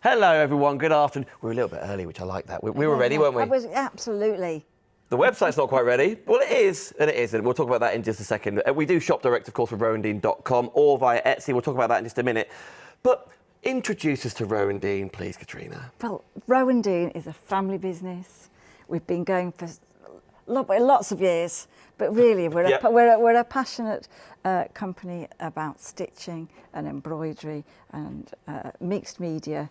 Hello everyone, good afternoon. We're a little bit early, which I like that. We were ready, weren't we? I was, absolutely. The website's not quite ready. Well, it is, and it isn't. We'll talk about that in just a second. We do shop direct, of course, with Rowandean.com or via Etsy. We'll talk about that in just a minute. But introduce us to Rowandean, please, Katrina. Well, Rowandean is a family business. We've been going for lots of years, but really we're a passionate company about stitching and embroidery and mixed media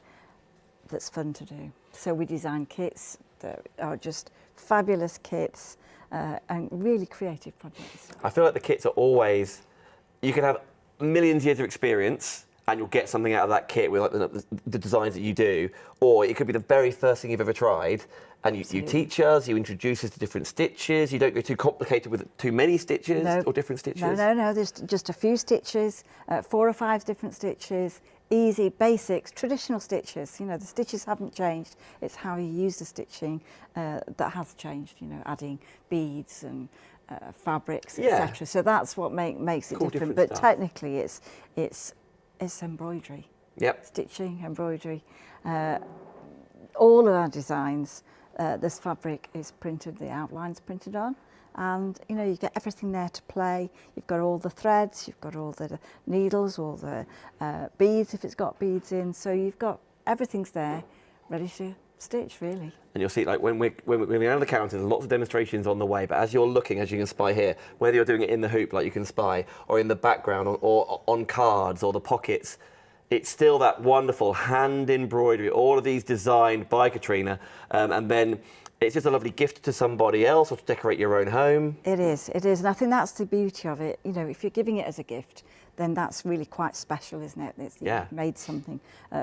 that's fun to do. So we design kits that are just fabulous kits and really creative projects. I feel like the kits are always, you can have millions of years of experience and you'll get something out of that kit with like the designs that you do, or it could be the very first thing you've ever tried, and you teach us, you introduce us to different stitches, you don't go too complicated with too many stitches or different stitches? No, there's just a few stitches, 4 or 5 different stitches, easy, basics, traditional stitches. You know, the stitches haven't changed, it's how you use the stitching that has changed, you know, adding beads and fabrics, etc. So that's what makes it different, but technically it's embroidery. Yep. Stitching, embroidery. All of our designs, this fabric is printed, the outline's printed on, and you know, you get everything there to play. You've got all the threads, you've got all the needles, all the beads if it's got beads in, so you've got everything's there ready to stitch, really. And you'll see, like when we're around the counter, there's lots of demonstrations on the way, but as you're looking, as you can spy here, whether you're doing it in the hoop like you can spy, or in the background, or on cards, or the pockets, it's still that wonderful hand embroidery, all of these designed by Katrina, and then it's just a lovely gift to somebody else or to decorate your own home. It is, and I think that's the beauty of it. You know, if you're giving it as a gift, then that's really quite special, isn't it? You've made something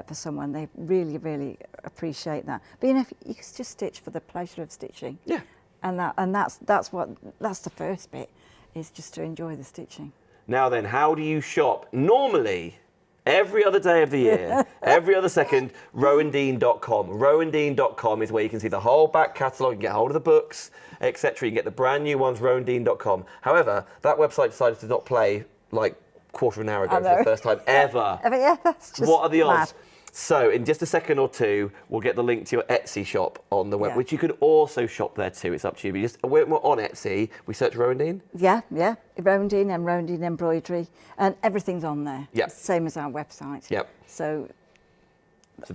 for someone. They really, really appreciate that. But you know, if you can just stitch for the pleasure of stitching. Yeah. And that's the first bit, is just to enjoy the stitching. Now then, how do you shop? Normally, every other day of the year, every other second, Rowandean.com. Rowandean.com is where you can see the whole back catalogue, you can get hold of the books, etc. You can get the brand new ones, Rowandean.com. However, that website decided to not play like quarter of an hour ago for the first time ever. Yeah, that's just what are the odds? mad. So in just a second or two, we'll get the link to your Etsy shop on the web, which you could also shop there too. It's up to you. But just when we're on Etsy, we search Rowandean? Yeah, Rowandean and Rowandean embroidery, and everything's on there. Yep. Same as our website. Yep. So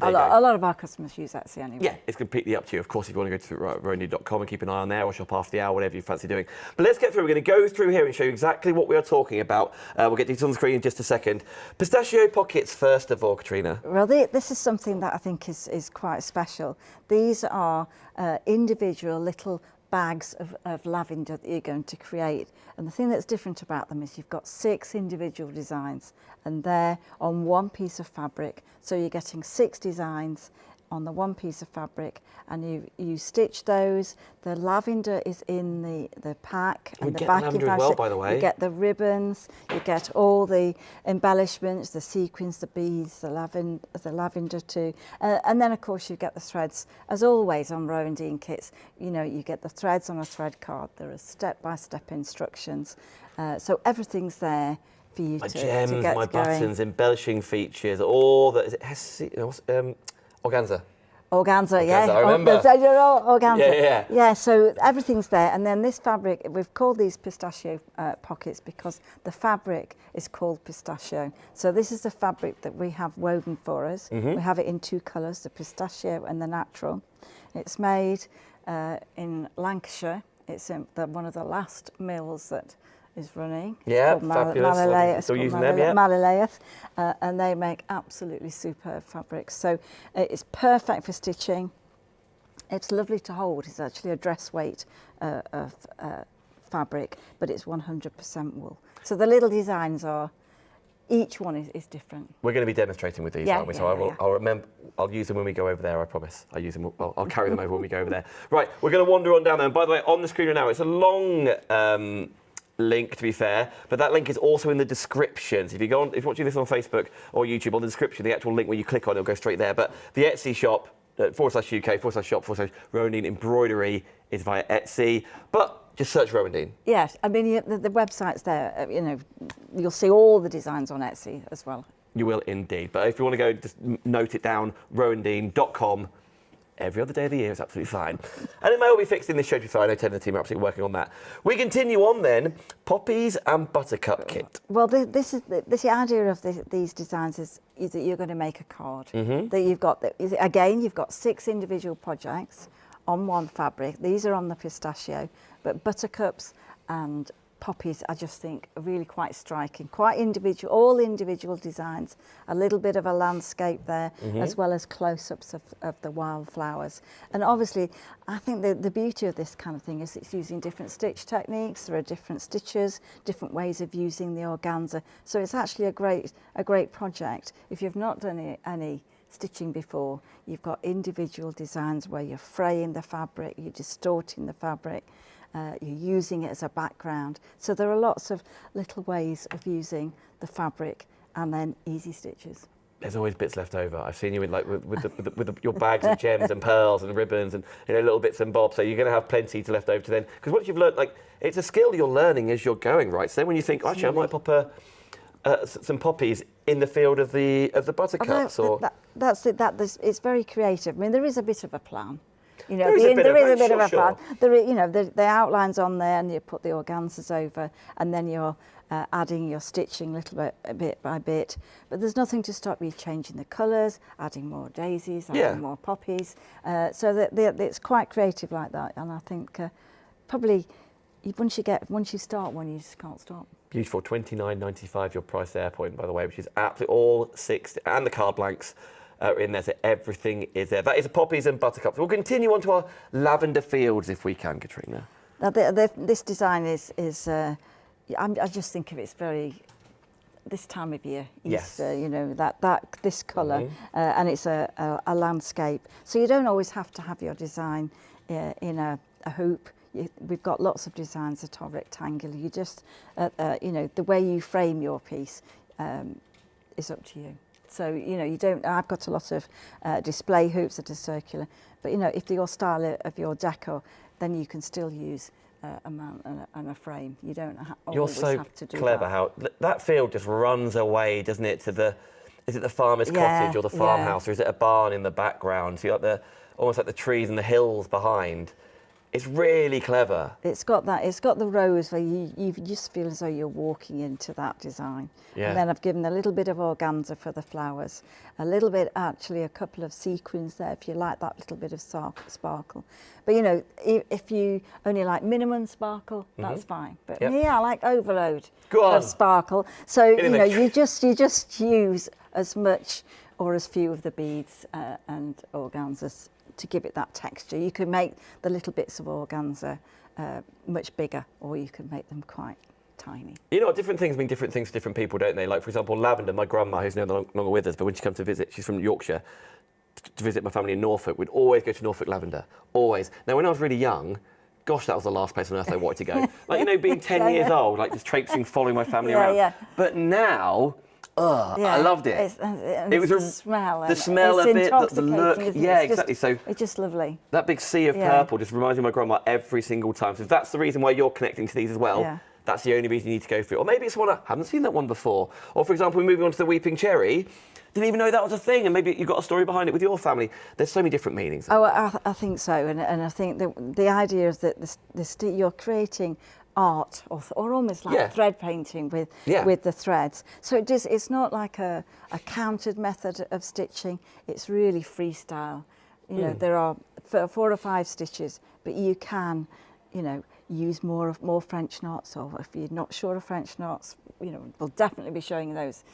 a lot of our customers use Etsy anyway. Yeah, it's completely up to you. Of course, if you want to go to Rowandean.com and keep an eye on there, or shop after the hour, whatever you fancy doing. But let's get through. We're going to go through here and show you exactly what we are talking about. We'll get these on the screen in just a second. Pistachio Pockets, first of all, Katrina. Well, this is something that I think is quite special. These are individual little bags of lavender that you're going to create. And the thing that's different about them is you've got 6 individual designs, and they're on one piece of fabric. So you're getting 6 designs on the one piece of fabric, and you stitch those. The lavender is in the pack, and the back lavender as well, by the way. You get the ribbons, you get all the embellishments, the sequins, the beads, the lavender too, and then of course you get the threads. As always on Rowandean kits, you know, you get the threads on a thread card. There are step-by-step instructions, so everything's there for you to gems, get my going. buttons, embellishing features, all that. Is it organza? Organza, yeah. I remember. Organza. Yeah, so everything's there. And then this fabric, we've called these pistachio pockets because the fabric is called pistachio. So this is the fabric that we have woven for us. We have it in 2 colours, the pistachio and the natural. It's made in Lancashire. It's in one of the last mills that is running. Yeah, fabulous. Still using them, yeah. Malaleus, and they make absolutely superb fabrics. So it's perfect for stitching. It's lovely to hold. It's actually a dress weight of fabric, but it's 100% wool. So the little designs are, each one is different. We're going to be demonstrating with these, aren't we? So I'll remember. I'll use them when we go over there. I promise. I'll use them. I'll carry them over when we go over there. Right, we're going to wander on down there. And by the way, on the screen right now, it's a long link, to be fair, but that link is also in the description. So if you go on, if you're watching this on Facebook or YouTube, on the description, the actual link where you click on, it'll go straight there. But the Etsy shop /UK /shop /Rowandean embroidery is via Etsy. But Just search Rowandean. Yes, I mean, the website's there, you know, you'll see all the designs on Etsy as well. You will indeed. But if you want to go, just note it down, rowandean.com. Every other day of the year is absolutely fine. And it may all be fixed in this show to be fine. I know Ted and the team are absolutely working on that. We continue on then, Poppies and Buttercup kit. Well, this is the idea of these designs is that you're going to make a card. That you've got, again, you've got 6 individual projects on one fabric. These are on the pistachio, but buttercups and poppies, I just think, are really quite striking, quite individual, all individual designs, a little bit of a landscape there, as well as close-ups of the wildflowers. And obviously, I think the beauty of this kind of thing is it's using different stitch techniques, there are different stitches, different ways of using the organza. So it's actually a great project. If you've not done any stitching before, you've got individual designs where you're fraying the fabric, you're distorting the fabric, you're using it as a background. So there are lots of little ways of using the fabric and then easy stitches. There's always bits left over. I've seen you with your bags of gems and pearls and ribbons and little bits and bobs. So you're going to have plenty to left over to then. Because once you've learned, it's a skill you're learning as you're going, right? So then when you think, actually, I might pop some poppies in the field of the buttercups, that's it. It's very creative. I mean, there is a bit of a plan. You know, there is a bit of a plan. There, you know, the outline's on there, and you put the organzas over, and then you're adding your stitching bit by bit. But there's nothing to stop you changing the colours, adding more daisies, adding more poppies. So that it's quite creative like that. And I think probably once you start one, you just can't stop. Beautiful, $29.95 your price there point, by the way, which is absolutely all 6, and the card blanks are in there, so everything is there. That is Poppies and Buttercups. We'll continue on to our Lavender Fields if we can, Katrina. Now, this design is I just think of it's very, this time of year, Easter, you know, this colour, and it's a landscape. So you don't always have to have your design in a hoop. We've got lots of designs that are rectangular. You just, you know, the way you frame your piece is up to you. So, you know, you don't, I've got a lot of display hoops that are circular, but, you know, if your style of your decor, then you can still use a mount and a frame. You don't always have to do that. You're so clever how that field just runs away, doesn't it, to is it the farmer's cottage or the farmhouse, or is it a barn in the background? So you got almost like the trees and the hills behind. It's really clever. It's got the rows where you just feel as though you're walking into that design. Yeah. And then I've given a little bit of organza for the flowers, a little bit, actually a couple of sequins there if you like that little bit of sparkle. But you know, if you only like minimum sparkle, that's fine. But me, I like overload of sparkle. So you know, you just use as much or as few of the beads and organzas to give it that texture. You can make the little bits of organza much bigger, or you can make them quite tiny. You know, different things mean different things to different people, don't they? Like, for example, Lavender, my grandma, who's no longer with us, but when she comes to visit, she's from Yorkshire, to visit my family in Norfolk, we'd always go to Norfolk Lavender, always. Now, when I was really young, gosh, that was the last place on earth I wanted to go. Like, you know, being 10 years old, like just traipsing, following my family around. Yeah. But now, I loved it. It was the smell of it, the look. Yeah, exactly. So it's just lovely. That big sea of purple just reminds me of my grandma every single time. So if that's the reason why you're connecting to these as well, that's the only reason you need to go for it. Or maybe it's one I haven't seen that one before. Or for example, we're moving on to the Weeping Cherry. Didn't even know that was a thing, and maybe you've got a story behind it with your family. There's so many different meanings. Oh, I think so, and I think the idea is that you're creating art or almost like thread painting with the threads. So it's not like a counted method of stitching. It's really freestyle. You know, there are 4 or 5 stitches, but you can, you know, use more French knots, or if you're not sure of French knots, you know, we'll definitely be showing those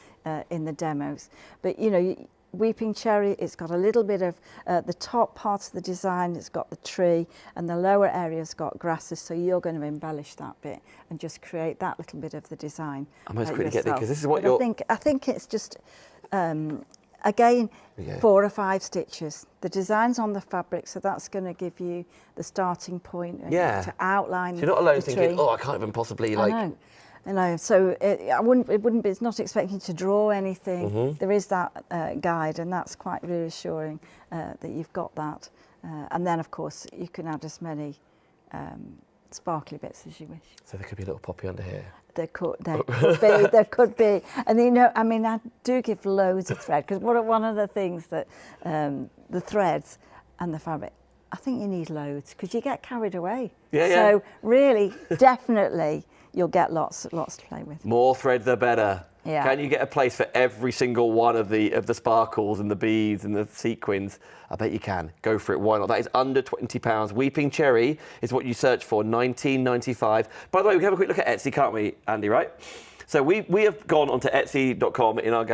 in the demos. But you know, Weeping Cherry, it's got a little bit of the top part of the design, it's got the tree, and the lower area's got grasses, so you're going to embellish that bit and just create that little bit of the design. I must quickly get there, because this is what I think it's just, again, 4 or 5 stitches. The design's on the fabric, so that's going to give you the starting point to outline. So you're not alone thinking, oh, I can't even possibly like. I know, so it's not expecting to draw anything. There is that guide, and that's quite reassuring that you've got that. And then, of course, you can add as many sparkly bits as you wish. So there could be a little poppy under here. There could be, there could be. And you know, I mean, I do give loads of thread, because one of the things that the threads and the fabric, I think you need loads, because you get carried away. Yeah, so really, definitely, you'll get lots to play with. More thread the better. Yeah. Can you get a place for every single one of the sparkles and the beads and the sequins? I bet you can. Go for it. Why not? That is under £20. Weeping Cherry is what you search for. $19.95. By the way, we can have a quick look at Etsy, can't we, Andy? Right? So we have gone onto Etsy.com in our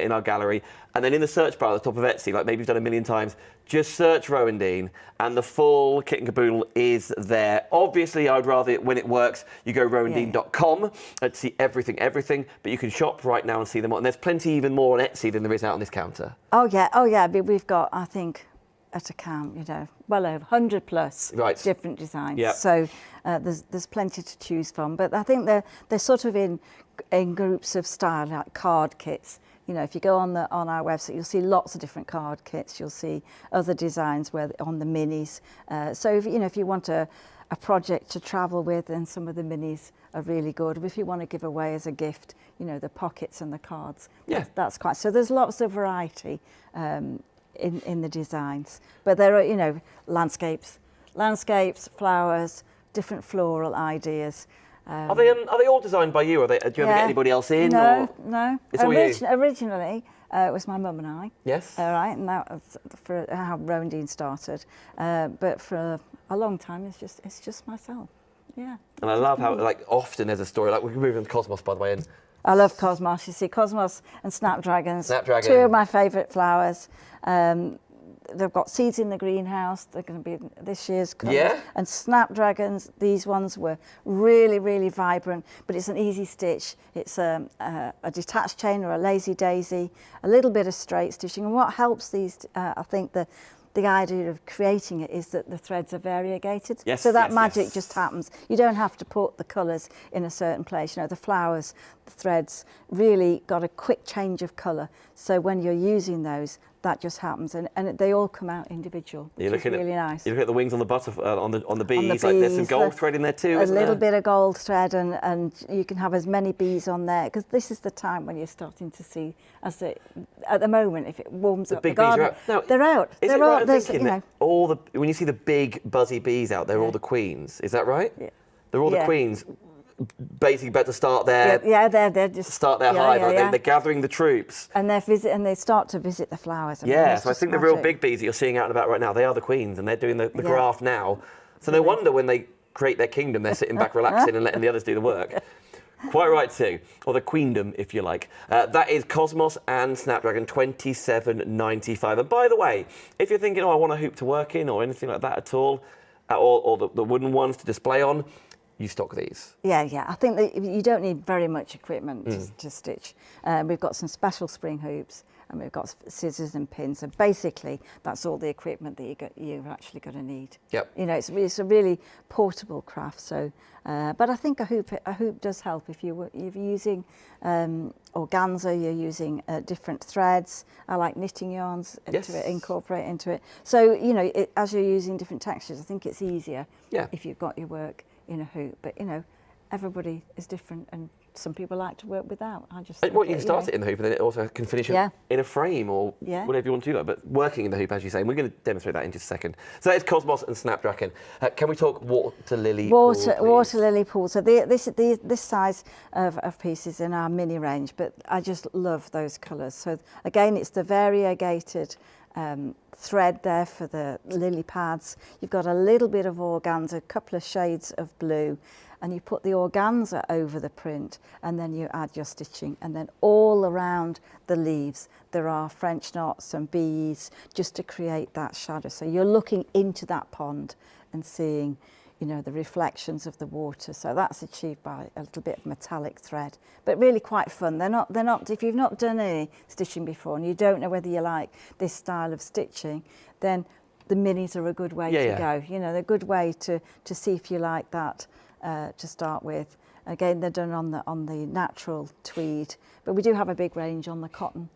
in our gallery, and then in the search bar at the top of Etsy, like maybe you've done a million times, just search Rowandean, and the full kit and caboodle is there. Obviously, I'd rather, when it works, you go rowandean.com to see everything, but you can shop right now and see them all. And there's plenty even more on Etsy than there is out on this counter. Oh yeah. But we've got, I think, at a count, you know, well over 100 plus different designs. Yep. So there's plenty to choose from. But I think they're sort of in groups of style, like card kits. You know, if you go on our website, you'll see lots of different card kits. You'll see other designs on the minis. So if you want a project to travel with, then some of the minis are really good. If you want to give away as a gift, you know, the pockets and the cards. Yeah. That's quite. So there's lots of variety in the designs. But there are, you know, landscapes, flowers, different floral ideas. Are they all designed by you? Do you ever get anybody else in? No. It's all you? Originally, it was my mum and I. Yes. All right, and that was for how Rowandean started. But for a long time, it's just myself. Yeah. And I love how, like, often there's a story. Like, we can move into Cosmos, by the way. And I love Cosmos. You see, Cosmos and Snapdragons. Snapdragon. 2 of my favourite flowers. They've got seeds in the greenhouse. They're going to be this year's colours. Yeah. And Snapdragons, these ones were really, really vibrant, but it's an easy stitch. It's a detached chain or a lazy daisy, a little bit of straight stitching. And what helps these, I think the idea of creating it is that the threads are variegated. Yes, so that magic just happens. You don't have to put the colours in a certain place. You know, the flowers, the threads really got a quick change of colour. So when you're using those, that just happens, and they all come out individual, which is really nice. You look at the wings on the on the bees, like there's some gold thread in there too, isn't there? A little bit of gold thread, and you can have as many bees on there, because this is the time when you're starting to see, at the moment, if it warms up the garden, bees are out. Now, they're out. Is they're it right out. I'm thinking that when you see the big buzzy bees out, they're all the queens, is that right? Yeah. They're all the queens, basically about to start their they're just hive. They're gathering the troops, and they start to visit the flowers. So I think the real big bees that you're seeing out and about right now, they are the queens, and they're doing the graft now. So no wonder when they create their kingdom, they're sitting back relaxing and letting the others do the work. Quite right too, or the queendom if you like. That is Cosmos and Snapdragon, $27.95. And by the way, if you're thinking, I want a hoop to work in or anything like that at all, or the wooden ones to display on, you stock these. Yeah. I think that you don't need very much equipment to stitch. We've got some special spring hoops, and we've got scissors and pins. And basically, that's all the equipment that you're actually going to need. Yep. You know, it's a really portable craft. So, but I think a hoop does help if you're using organza. You're using different threads. I like knitting yarns incorporate into it. So you know, as you're using different textures, I think it's easier if you've got your work in a hoop. But you know, everybody is different, and some people like to work without. You can start it in the hoop, and then it also can finish it in a frame or whatever you want to do. But working in the hoop, as you say, and we're going to demonstrate that in just a second. So that is Cosmos and Snapdragon. Can we talk water lily pool, water lily pool. So this size of pieces in our mini range, but I just love those colours. So again, it's the variegated thread there for the lily pads. You've got a little bit of organza, a couple of shades of blue, and you put the organza over the print, and then you add your stitching, and then all around the leaves there are French knots and beads just to create that shadow. So you're looking into that pond and seeing, you know, the reflections of the water. So that's achieved by a little bit of metallic thread, but really quite fun. They're not, if you've not done any stitching before and you don't know whether you like this style of stitching, then the minis are a good way to go. You know, they're a good way to see if you like that to start with. Again, they're done on the natural tweed, but we do have a big range on the cotton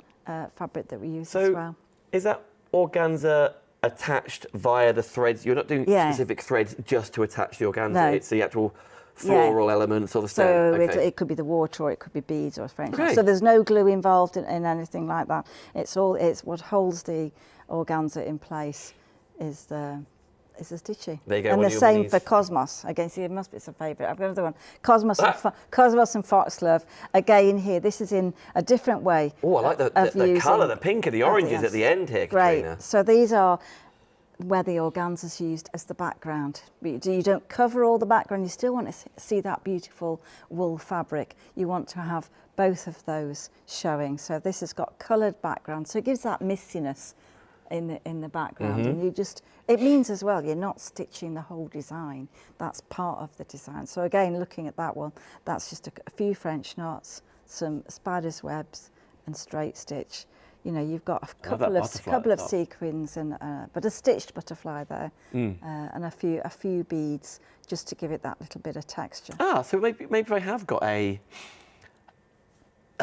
fabric that we use as well. Is that organza attached via the threads. You're not doing specific threads just to attach the organza. No. It's the actual floral elements or the stem. So Okay. it could be the water, or it could be beads or French. Okay. So there's no glue involved in anything like that. It's what holds the organza in place is the stitching. There you go. And the same for Cosmos. Again, see, it must be some favourite. I've got another one. Cosmos and Foxglove. Again, here, this is in a different way. Oh, I like the colour, the pink and the oranges at the end here, Katrina. Great. So these are where the organza's used as the background. You don't cover all the background. You still want to see that beautiful wool fabric. You want to have both of those showing. So this has got coloured background, so it gives that mistiness in the background, and it means as well you're not stitching the whole design. That's part of the design. So again, looking at that one, that's just a few French knots, some spider's webs, and straight stitch. You know, you've got a couple of sequins and but a stitched butterfly there, and a few beads just to give it that little bit of texture. So maybe if I have got a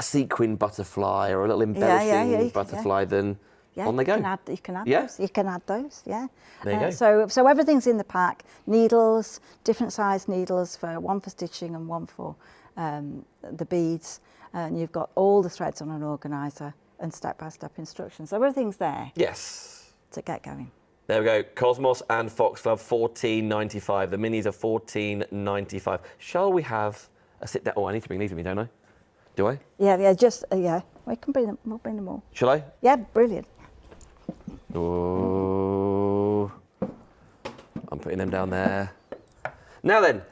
sequin butterfly or a little embellishing butterfly, then on they go. You can add those. You can add those. Yeah. There you go. So everything's in the pack. Needles, different size needles, one for stitching and one for the beads, and you've got all the threads on an organiser and step-by-step instructions. So everything's there. Yes. To get going. There we go. Cosmos and Foxglove, $14.95. The minis are $14.95. Shall we have a sit down? Oh, I need to bring these with me, don't I? Do I? Yeah. We can bring them. We'll bring them all. Shall I? Yeah, brilliant. Oh, I'm putting them down there. Now then,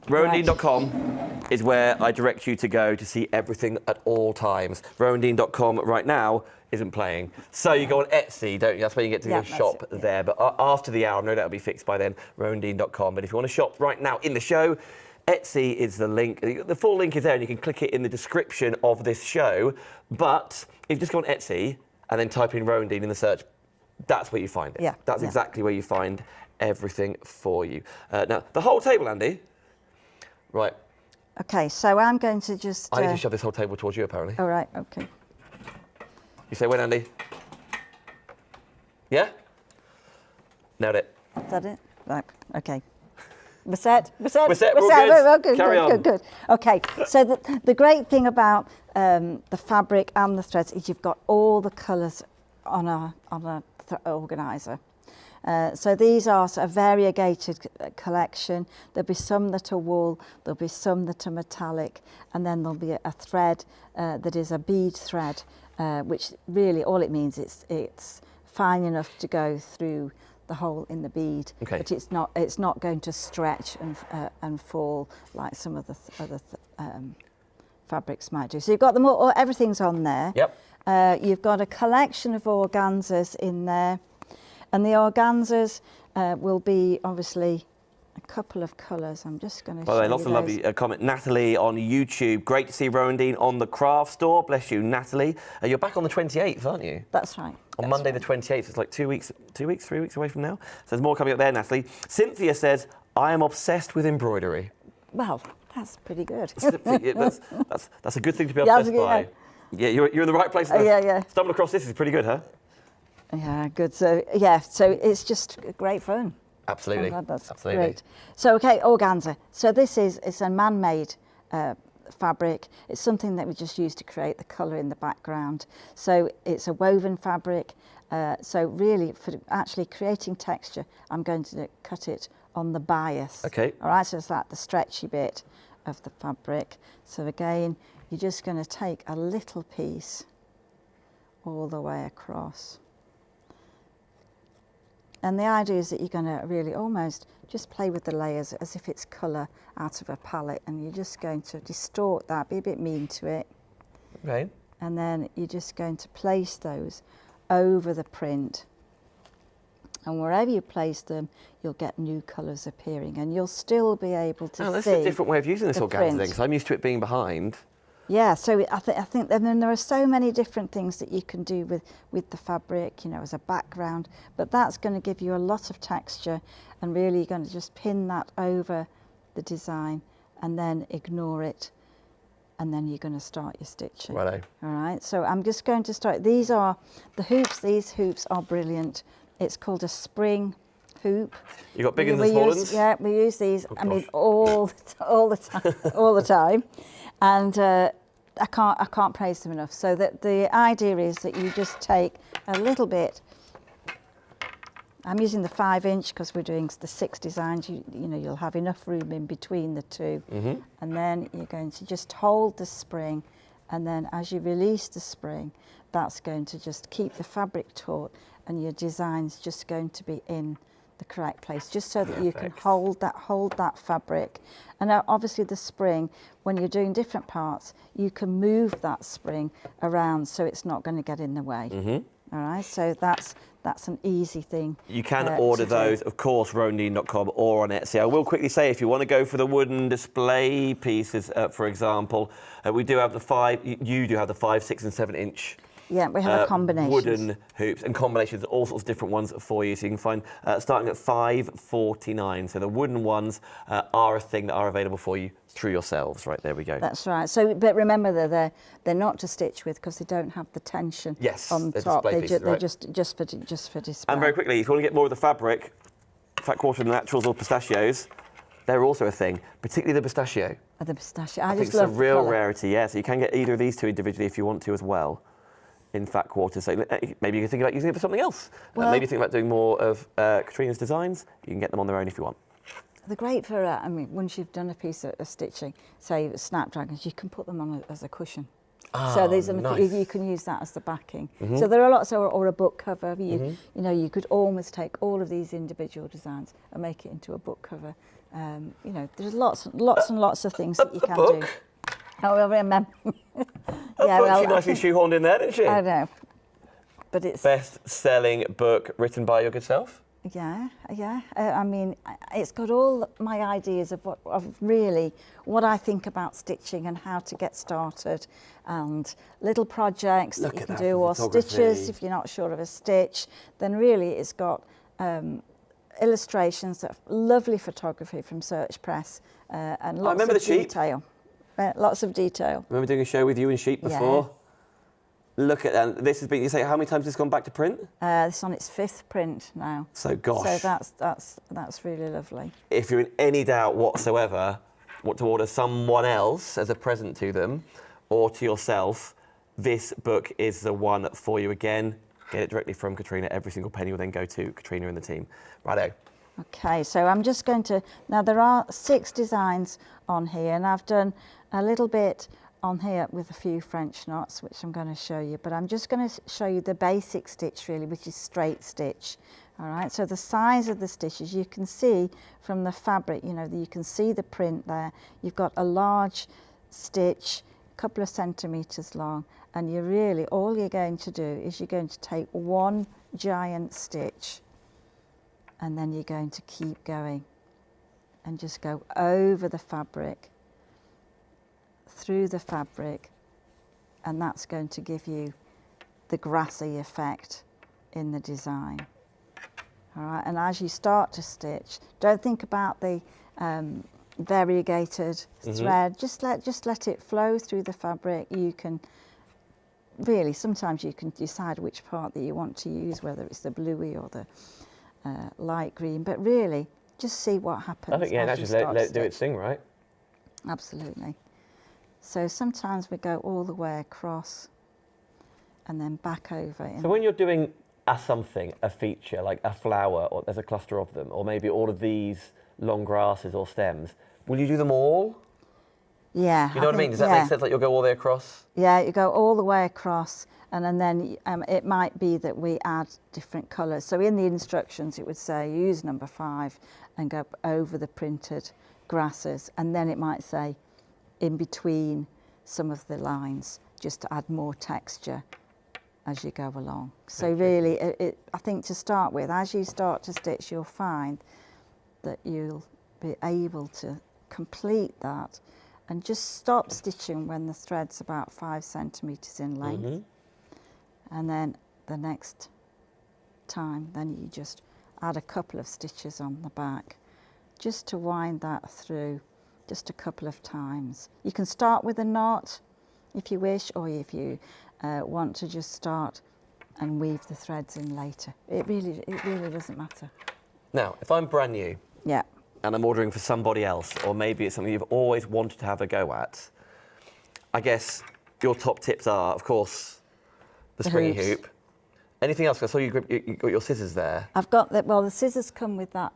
Rowandean.com is where I direct you to go to see everything at all times. Rowandean.com right now isn't playing. So you go on Etsy, don't you? That's where you get to go shop there. But after the hour, no doubt it'll be fixed by then, Rowandean.com. But if you want to shop right now in the show, Etsy is the link. The full link is there, and you can click it in the description of this show. But if you just go on Etsy and then type in Rowandean in the search, that's where you find it. Yeah. That's exactly where you find everything for you. Now, the whole table, Andy. Right. Okay, so I'm going to just... I need to shove this whole table towards you, apparently. All right, okay. You say when, Andy? Yeah? Nailed it. Is that it? Right, okay. We're set. We're all good. Carry on. Good. Okay, so the great thing about the fabric and the threads is you've got all the colours on a organiser. So these are a variegated collection. There'll be some that are wool, there'll be some that are metallic, and then there'll be a thread that is a bead thread, which really all it means it's fine enough to go through the hole in the bead, but it's not going to stretch and fall like some of the other fabrics might do. So you've got them all, everything's on there. Yep. You've got a collection of organzas in there, and the organzas will be obviously a couple of colours. I'm just going to show you lots of those. lovely comment. Natalie on YouTube. Great to see Rowandean on the craft store. Bless you, Natalie. You're back on the 28th, aren't you? That's right. On Monday the 28th. It's like 3 weeks away from now. So there's more coming up there, Natalie. Cynthia says, I am obsessed with embroidery. Well, that's pretty good. That's a good thing to be obsessed by. Yeah, you're in the right place. Stumbled across this is pretty good, huh? Yeah, good. So it's just great fun. Absolutely. That's Absolutely. Great. So organza. So it's a man-made fabric. It's something that we just use to create the colour in the background. So it's a woven fabric. So really, for actually creating texture, I'm going to cut it on the bias. Okay. All right. So it's like the stretchy bit of the fabric. So again, you're just going to take a little piece all the way across. And the idea is that you're going to really almost just play with the layers as if it's colour out of a palette, and you're just going to distort that, be a bit mean to it. Okay. And then you're just going to place those over the print. And wherever you place them, you'll get new colours appearing, and you'll still be able to see. That's a different way of using this organza thing, because I'm used to it being behind. Yeah, so I think and then there are so many different things that you can do with the fabric, as a background, but that's going to give you a lot of texture, and really you're going to just pin that over the design and then ignore it and then you're going to start your stitching. Righto. All right, so I'm just going to start. These are the hoops. These hoops are brilliant. It's called a spring hoop. You got big and the small ones? Yeah, we use these. Oh, I mean, gosh. all the time, all the time, and I can't praise them enough. So that the idea is that you just take a little bit. I'm using the 5-inch because we're doing the 6 designs. You know, you'll have enough room in between the two. And then you're going to just hold the spring, and then as you release the spring, that's going to just keep the fabric taut, and your design's just going to be in the correct place, just so that you can hold that fabric. And now obviously the spring, when you're doing different parts, you can move that spring around so it's not going to get in the way. All right, so that's an easy thing. You can order those, of course, Rowandean.com or on Etsy. I will quickly say, if you want to go for the wooden display pieces, for example, we do have the 5. You do have the 5, 6, and 7-inch. Yeah, we have a combination. Wooden hoops and combinations, all sorts of different ones for you. So you can find starting at $5.49. So the wooden ones are a thing that are available for you through yourselves. Right, there we go. That's right. So, but remember that they're not to stitch with because they don't have the tension on top. Display pieces, they're right? just for display. And very quickly, if you want to get more of the fabric, fat quarter naturals or pistachios, they're also a thing, particularly the pistachio. The pistachio. I think it's a real rarity, yeah. So you can get either of these two individually if you want to as well. In fat quarters, so maybe you can think about using it for something else. Well, maybe think about doing more of Katrina's designs. You can get them on their own if you want. They're great for, I mean, once you've done a piece of stitching, say Snapdragons, you can put them on as a cushion. So these are, nice. you can use that as the backing. So there are lots, or a book cover. You know, you could almost take all of these individual designs and make it into a book cover. You know, there's lots and lots of things that you can do. Oh, well, remember. She nicely shoehorned in there, didn't she? I know, but it's best-selling book written by your good self. Yeah. I mean, it's got all my ideas of really what I think about stitching and how to get started, and little projects that you can do, or stitches if you're not sure of a stitch. Then really, it's got illustrations, that lovely photography from Search Press, and lots of detail. Lots of detail. Remember doing a show with you and sheep before? Yeah. Look at that. This has been, you say, how many times has this gone back to print? It's on its 5th print now. So, gosh. So that's really lovely. If you're in any doubt whatsoever what to order someone else as a present to them or to yourself, this book is the one for you. Again, get it directly from Katrina. Every single penny will then go to Katrina and the team. Righto. Okay, so I'm just going to, now there are 6 designs on here, and I've done a little bit on here with a few French knots, which I'm going to show you, but I'm just going to show you the basic stitch really, which is straight stitch. All right, so the size of the stitches, you can see from the fabric, you know, you can see the print there. You've got a large stitch, a couple of centimetres long, and you're really, all you're going to do is you're going to take one giant stitch, and then you're going to keep going and just go over the fabric, through the fabric, and that's going to give you the grassy effect in the design. All right, and as you start to stitch, don't think about the variegated thread. Just let it flow through the fabric. You can really, sometimes you can decide which part that you want to use, whether it's the bluey or the light green, but really just see what happens. I think, yeah, just let it do its thing, right? Absolutely. So sometimes we go all the way across and then back over. So when you're doing a feature, like a flower, or there's a cluster of them, or maybe all of these long grasses or stems, will you do them all? Yeah. You know what I mean? Does that make sense? Like you'll go all the way across? Yeah, you go all the way across, and then it might be that we add different colours. So in the instructions it would say use number 5 and go over the printed grasses, and then it might say in between some of the lines, just to add more texture as you go along. So really, I think to start with, as you start to stitch, you'll find that you'll be able to complete that, and just stop stitching when the thread's about 5 centimetres in length. And then the next time, then you just add a couple of stitches on the back, just to wind that through just a couple of times. You can start with a knot if you wish, or if you want to just start and weave the threads in later. It really doesn't matter. Now, if I'm brand new, Yeah. and I'm ordering for somebody else, or maybe it's something you've always wanted to have a go at, I guess your top tips are, of course, the springy hoops. hoop. Anything else? I saw you got your scissors there. I've got the, well, the scissors come with that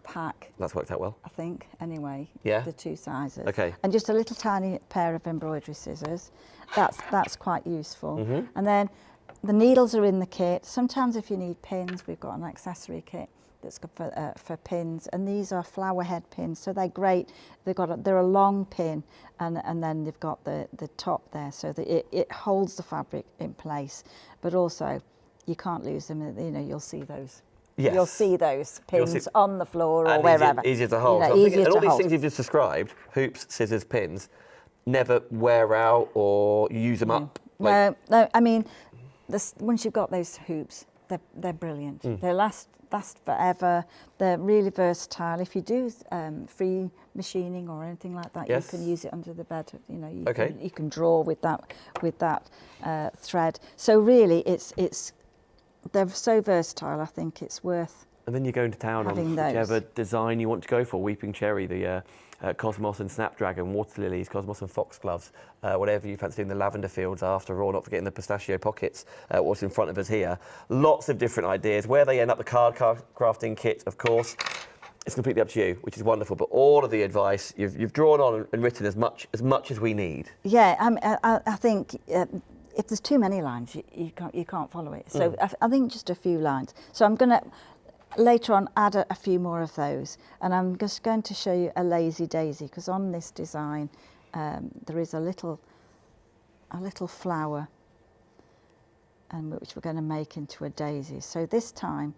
pack, That's worked out well. I think, anyway. Yeah? The 2 sizes. Okay. And just a little tiny pair of embroidery scissors. That's quite useful. Mm-hmm. And then the needles are in the kit. Sometimes if you need pins, we've got an accessory kit that's good for pins, and these are flower head pins, so they're great. They're a long pin, and then they've got the top there, so that it holds the fabric in place, but also you can't lose them. You know, you'll see those. Yes. You'll see those pins on the floor or and wherever. Easier to hold. You know, So I'm thinking, easier and all to these hold. things you've just described, hoops, scissors, pins, never wear out or you use them up. Like, No. I mean, once you've got those hoops, they're brilliant. They last forever. They're really versatile. If you do free machining or anything like that, Yes. you can use it under the bed. You know, Okay. you can draw with that thread. So really, they're so versatile. I think it's worth. And then you go into town on having those. whichever design you want to go for. Weeping Cherry, the Cosmos and Snapdragon, Water Lilies, Cosmos and Foxgloves, whatever you fancy doing, the Lavender Fields after all, not forgetting the Pistachio Pockets, what's in front of us here. Lots of different ideas. Where they end up, the card crafting kit, of course, it's completely up to you, which is wonderful. But all of the advice, you've drawn on and written as much as we need. Yeah, I think if there's too many lines, you can't follow it. So I think just a few lines. So I'm going to later on add a few more of those, and I'm just going to show you a lazy daisy, because on this design there is a little flower, and which we're going to make into a daisy. So this time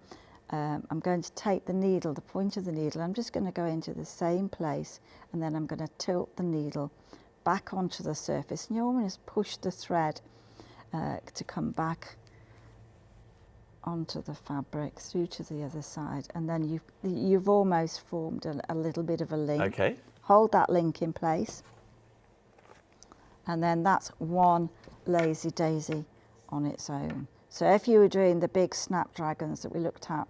I'm going to take the needle, the point of the needle, I'm just going to go into the same place, and then I'm going to tilt the needle back onto the surface, and you almost push the thread to come back onto the fabric through to the other side, and then you've almost formed a little bit of a link. Okay. Hold that link in place, and then that's one lazy daisy on its own. So if you were doing the big Snapdragons that we looked at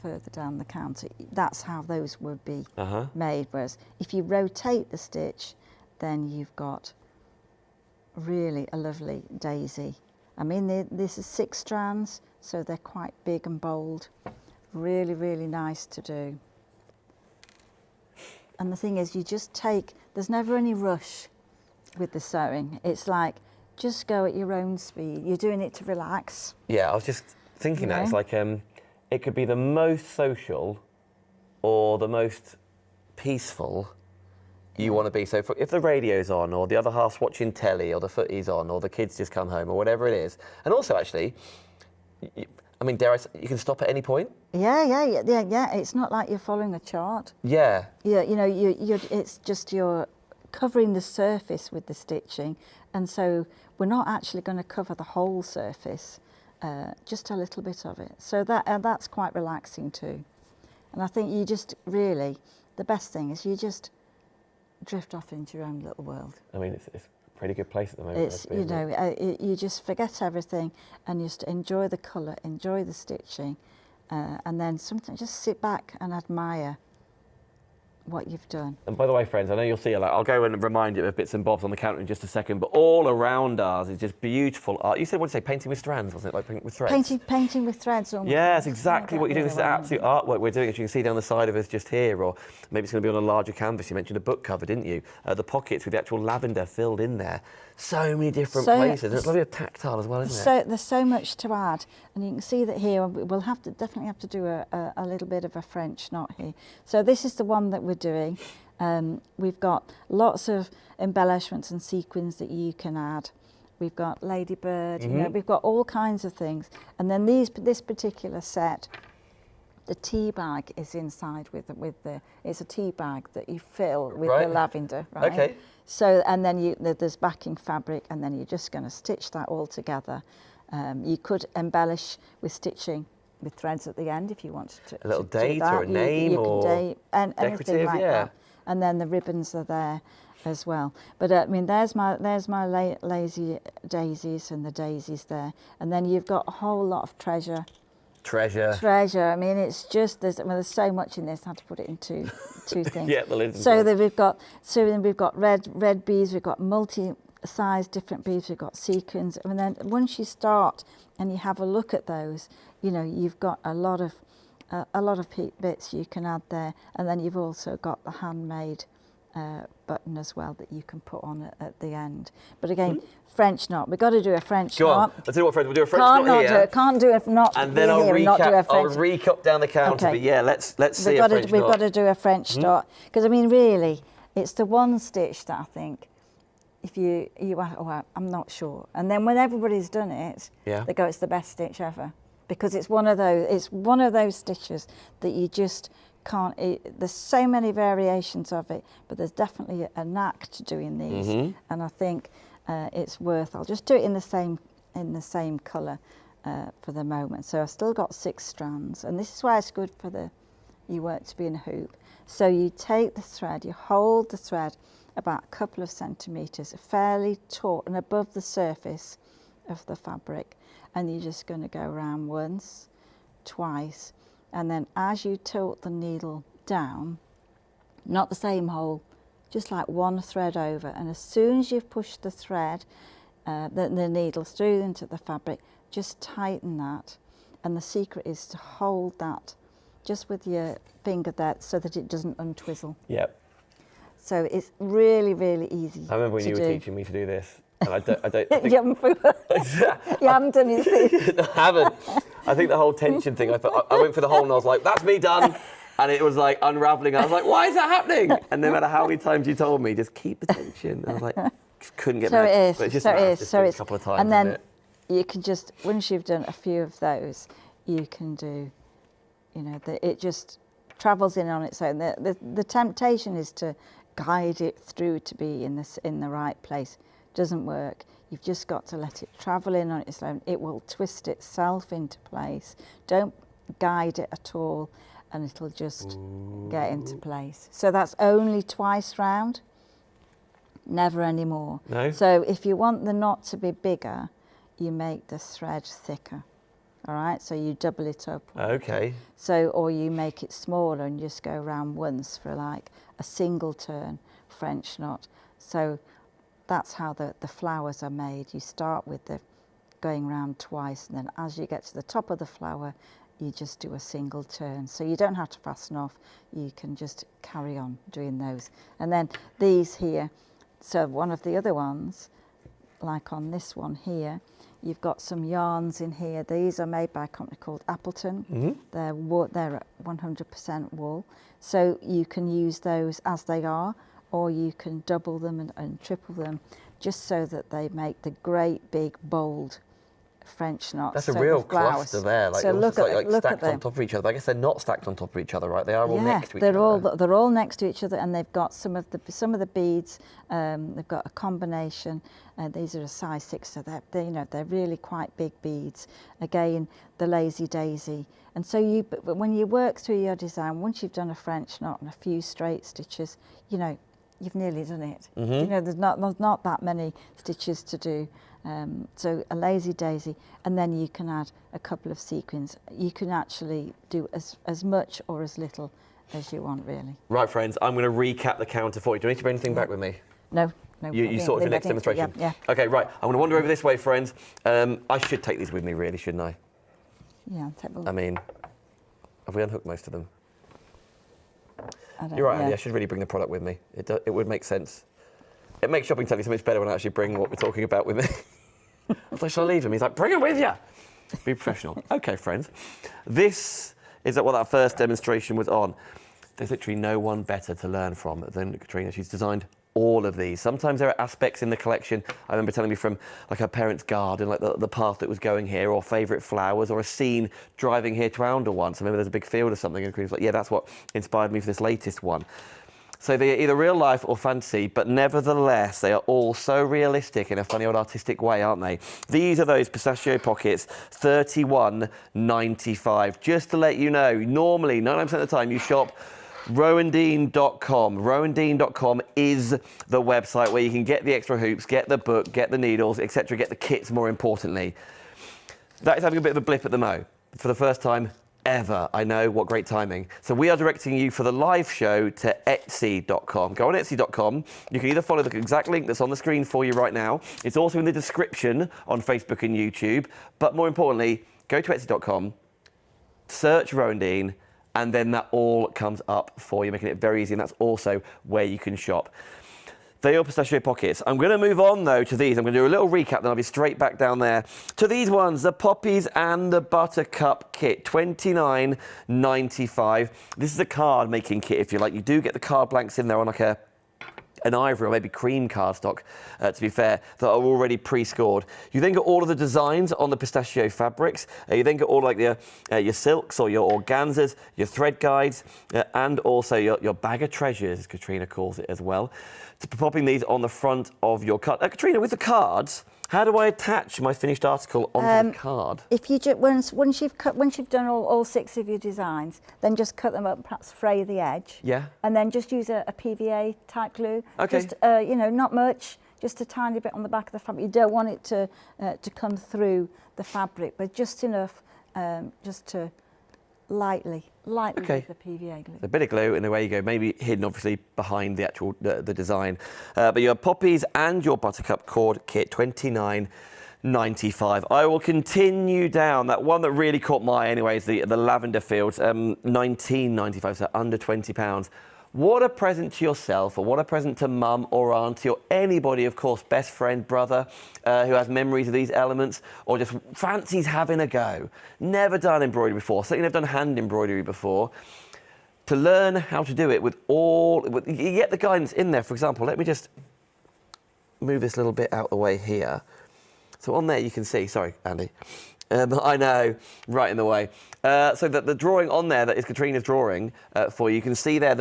further down the counter, that's how those would be made. Whereas if you rotate the stitch, then you've got really a lovely daisy. I mean, this is 6 strands, so they're quite big and bold. Really, really nice to do. And the thing is, there's never any rush with the sewing. It's like, just go at your own speed. You're doing it to relax. Yeah, I was just thinking that. know? It's like, it could be the most social or the most peaceful you want to be. So if the radio's on, or the other half's watching telly, or the footy's on, or the kids just come home, or whatever it is. And also, actually, I mean, dare I say, you can stop at any point? Yeah. It's not like you're following a chart. Yeah. Yeah, you know, it's just you're covering the surface with the stitching, and so we're not actually going to cover the whole surface, just a little bit of it. So that's quite relaxing too. And I think you just really, the best thing is you just drift off into your own little world. I mean, it's a pretty good place at the moment. It's, you know, you just forget everything and you just enjoy the colour, enjoy the stitching, and then sometimes just sit back and admire what you've done. And by the way, friends, I know you'll see, like, I'll go and remind you of bits and bobs on the counter in just a second, but all around ours is just beautiful art. You said, what did you say, painting with strands, wasn't it? Like painting with threads? Painting with threads. Yeah, that's exactly what you're doing. This is absolute artwork we're doing, as you can see down the side of us just here, or maybe it's going to be on a larger canvas. You mentioned a book cover, didn't you? The pockets with the actual lavender filled in there. So many different places, and it's lovely tactile as well, isn't it? So there's so much to add, and you can see that here we'll definitely have to do a little bit of a French knot here. So this is the one that we're doing. We've got lots of embellishments and sequins that you can add. We've got ladybird, you know, we've got all kinds of things. And then this particular set, the tea bag is inside with the it's a tea bag that you fill with the lavender, right? Okay. So, and then there's backing fabric, and then you're just going to stitch that all together. You could embellish with stitching with threads at the end if you wanted to. A little do date that. or a name you or can date and anything decorative, like yeah. that. and then the ribbons are there as well. But I mean, there's my lazy daisies and the daisies there, and then you've got a whole lot of treasure. I mean, it's just there's so much in this. I had to put it into two things. Yeah, the lid's so then we've got red beads. We've got multi-size different beads. We've got sequins, and then once you start and you have a look at those, you know, you've got a lot of bits you can add there, and then you've also got the handmade button as well that you can put on at the end. But again, French knot. We've got to do a French knot. Go on. Let's do what, friends. We'll do a French knot here. Can't do a knot. And then I'll recap down the counter. Okay. But yeah, let's see a French knot. We've got to do a French knot, because I mean, really, it's the one stitch that I think, if you I'm not sure. And then when everybody's done it, they go, it's the best stitch ever, because it's one of those stitches that you just can't. There's so many variations of it, but there's definitely a knack to doing these, and I think it's worth. I'll just do it in the same colour for the moment. So I've still got 6 strands, and this is why it's good for your work to be in a hoop. So you take the thread, you hold the thread about a couple of centimetres, fairly taut and above the surface of the fabric, and you're just going to go around once, twice, and then as you tilt the needle down, not the same hole, just like one thread over, and as soon as you've pushed the thread, the needle through into the fabric, just tighten that, and the secret is to hold that just with your finger there so that it doesn't untwizzle. Yep. So it's really, really easy. I remember when you were teaching me to do this, and I don't think... you haven't done it. I haven't. I think the whole tension thing, I went for the hole and I was like, that's me done. And it was like unraveling. I was like, why is that happening? And no matter how many times you told me, just keep the tension. And I was like, just couldn't get back. So it is. But it's just a couple of times. And then you can just, once you've done a few of those, you can do, you know, it just travels in on its own. The temptation is to guide it through to be in the right place. Doesn't work. You've just got to let it travel in on its own. It will twist itself into place. Don't guide it at all, and it'll just get into place. So that's only twice round, never any more. No. So if you want the knot to be bigger, you make the thread thicker. All right, so you double it up. Okay. So, or you make it smaller and just go around once for like a single turn French knot. So that's how the flowers are made. You start with the going round twice, and then as you get to the top of the flower, you just do a single turn. So you don't have to fasten off. You can just carry on doing those. And then these here, so one of the other ones, like on this one here, you've got some yarns in here. These are made by a company called Appleton. They're 100% wool. So you can use those as they are, or you can double them and triple them, just so that they make the great big bold French knots. That's a real cluster there. Like, so look like stacked on top of each other. But I guess they're not stacked on top of each other, right? They are all next to each other. They're all next to each other, and they've got some of the beads. They've got a combination. These are a size 6, so they're really quite big beads. Again, the lazy daisy. And so when you work through your design, once you've done a French knot and a few straight stitches, you know, you've nearly done it. You know, there's not that many stitches to do. So a lazy daisy, and then you can add a couple of sequins. You can actually do as much or as little as you want, really. Right, friends, I'm going to recap the counter for you. Do you need to bring anything back with me? No. You sort of your next demonstration? Yeah. Okay, right. I'm going to wander over this way, friends. I should take these with me, really, shouldn't I? Yeah, I'll take a look. I mean, have we unhooked most of them? You're right, Andy, I should really bring the product with me. It would make sense. It makes shopping so much better when I actually bring what we're talking about with me. I was like, shall I leave him? He's like, bring it with you. Be professional. Okay, friends. This is what that first demonstration was on. There's literally no one better to learn from than Katrina. She's designed all of these. Sometimes there are aspects in the collection, I remember telling me from like her parents' garden, like the path that was going here, or favourite flowers, or a scene driving here to Oundle once. I remember there's a big field or something, and Katrina's like, yeah, that's what inspired me for this latest one. So they're either real life or fantasy, but nevertheless, they are all so realistic in a funny old artistic way, aren't they? These are those Pistachio Pockets, £31.95. Just to let you know, normally, 99% of the time, you shop Rowandean.com. Rowandean.com is the website where you can get the extra hoops, get the book, get the needles, etc., get the kits more importantly. That is having a bit of a blip at the mo for the first time ever. I know, what great timing. So we are directing you for the live show to Etsy.com. Go on Etsy.com. You can either follow the exact link that's on the screen for you right now. It's also in the description on Facebook and YouTube. But more importantly, go to Etsy.com, search Rowandean, and then that all comes up for you, making it very easy, and that's also where you can shop. They are Pistachio Pockets. I'm going to move on, though, to these. I'm going to do a little recap, then I'll be straight back down there to these ones, the Poppies and the Buttercup kit, $29.95. This is a card-making kit, if you like. You do get the card blanks in there on like an ivory or maybe cream cardstock, to be fair, that are already pre-scored. You then get all of the designs on the pistachio fabrics. You then get all like your silks or your organzas, your thread guides, and also your bag of treasures, as Katrina calls it as well. To popping these on the front of your card. Katrina, with the cards, how do I attach my finished article onto the card? If you once you've done all 6 of your designs, then just cut them up, perhaps fray the edge. Yeah. And then just use a PVA type glue. Okay. Just you know, not much, just a tiny bit on the back of the fabric. You don't want it to come through the fabric, but just enough, just to lightly with the PVA glue. A bit of glue, and away you go. Maybe hidden, obviously, behind the actual the design. But your Poppies and your Buttercup cord kit, $29.95. I will continue down. That one that really caught my eye, anyway, is the Lavender Fields, $19.95, so under £20. What a present to yourself, or what a present to mum or auntie or anybody, of course, best friend, brother, who has memories of these elements or just fancies having a go. Never done embroidery before, certainly never done hand embroidery before. To learn how to do it you get the guidance in there. For example, let me just move this little bit out the way here. So on there you can see, sorry, Andy. I know, right in the way. So that the drawing on there that is Katrina's drawing for you can see there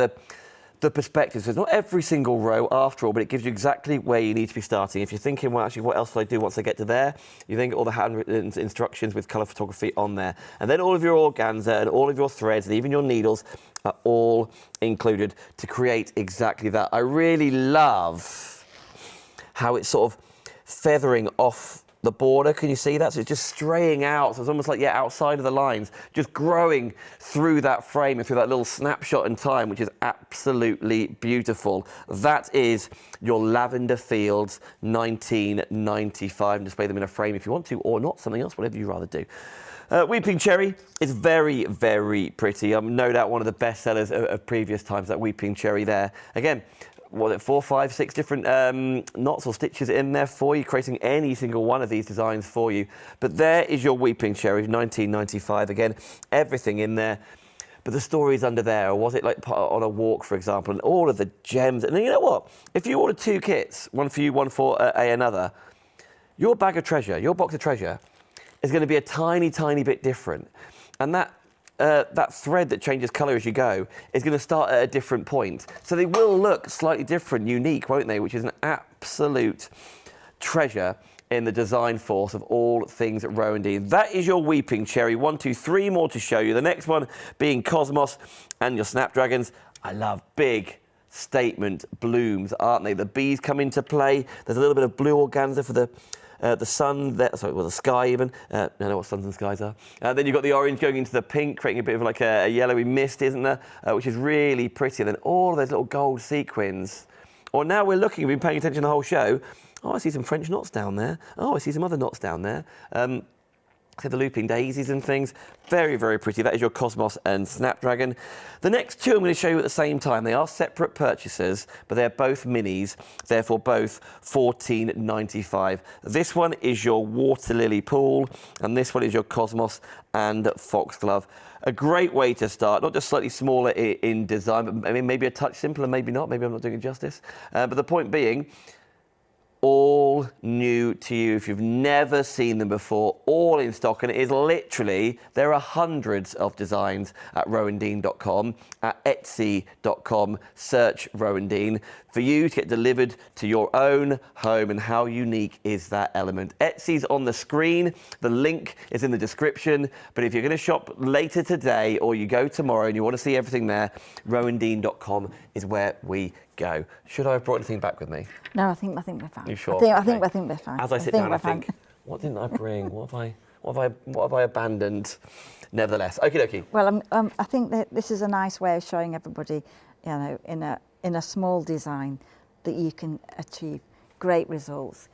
the perspective. So it's not every single row after all, but it gives you exactly where you need to be starting. If you're thinking, well, actually, what else do I do once I get to there? You then get all the handwritten instructions with colour photography on there. And then all of your organza and all of your threads and even your needles are all included to create exactly that. I really love how it's sort of feathering off the border. Can you see that? So it's just straying out. So it's almost like, yeah, outside of the lines, just growing through that frame and through that little snapshot in time, which is absolutely beautiful. That is your Lavender Fields, $19.95. And display them in a frame if you want to, or not, something else, whatever you'd rather do. Weeping Cherry is very, very pretty. No doubt one of the best sellers of previous times, that Weeping Cherry there. Again, was it 4, 5, 6 different knots or stitches in there for you, creating any single one of these designs for you. But there is your Weeping Cherry, $19.95. Again, everything in there. But the story's under there. Or was it like on a walk, for example, and all of the gems. And you know what? If you order 2 kits, one for you, one for another, your bag of treasure, your box of treasure, is going to be a tiny, tiny bit different. And that thread that changes colour as you go is going to start at a different point. So they will look slightly different, unique, won't they? Which is an absolute treasure in the design force of all things Rowandean. That is your Weeping Cherry. 1, 2, 3 more to show you. The next one being Cosmos and your Snapdragons. I love big statement blooms, aren't they? The bees come into play. There's a little bit of blue organza for the sun, there, sorry, well, the sky even. I know what suns and skies are. Then you've got the orange going into the pink, creating a bit of like a yellowy mist, isn't there? Which is really pretty. And then all of those little gold sequins. Or now we're looking, we've been paying attention the whole show. Oh, I see some French knots down there. Oh, I see some other knots down there. So the looping daisies and things. Very, very pretty. That is your Cosmos and Snapdragon. The next 2 I'm going to show you at the same time. They are separate purchases, but they're both minis, therefore both $14.95. This one is your Water Lily Pool, and this one is your Cosmos and Foxglove. A great way to start, not just slightly smaller in design, but I mean, maybe a touch simpler, maybe not. Maybe I'm not doing it justice. But the point being, all new to you. If you've never seen them before, all in stock, and it is literally, there are hundreds of designs at Rowandean.com, at Etsy.com, search Rowandean, for you to get delivered to your own home. And how unique is that element? Etsy's on the screen, the link is in the description, but if you're going to shop later today or you go tomorrow and you want to see everything there, Rowandean.com is where we go. Should I have brought anything back with me? No, I think we're fine. You sure? I think we're fine. As I sit down, I think, what didn't I bring? What have I abandoned? Nevertheless, okie dokie. Well, I think that this is a nice way of showing everybody, you know, in a small design, that you can achieve great results